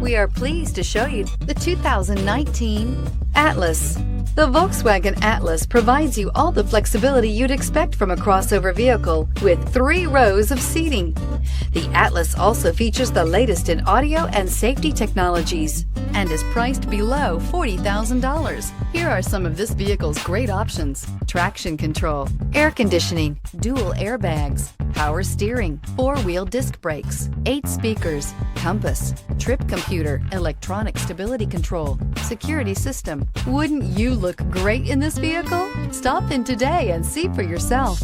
We are pleased to show you the 2019 Atlas. The Volkswagen Atlas provides you all the flexibility you'd expect from a crossover vehicle with 3 rows of seating. The Atlas also features the latest in audio and safety technologies and is priced below $40,000. Here are some of this vehicle's great options: traction control, air conditioning, dual airbags, power steering, 4-wheel disc brakes, 8 speakers, compass, trip computer, electronic stability control, security system. Wouldn't you look great in this vehicle? Stop in today and see for yourself.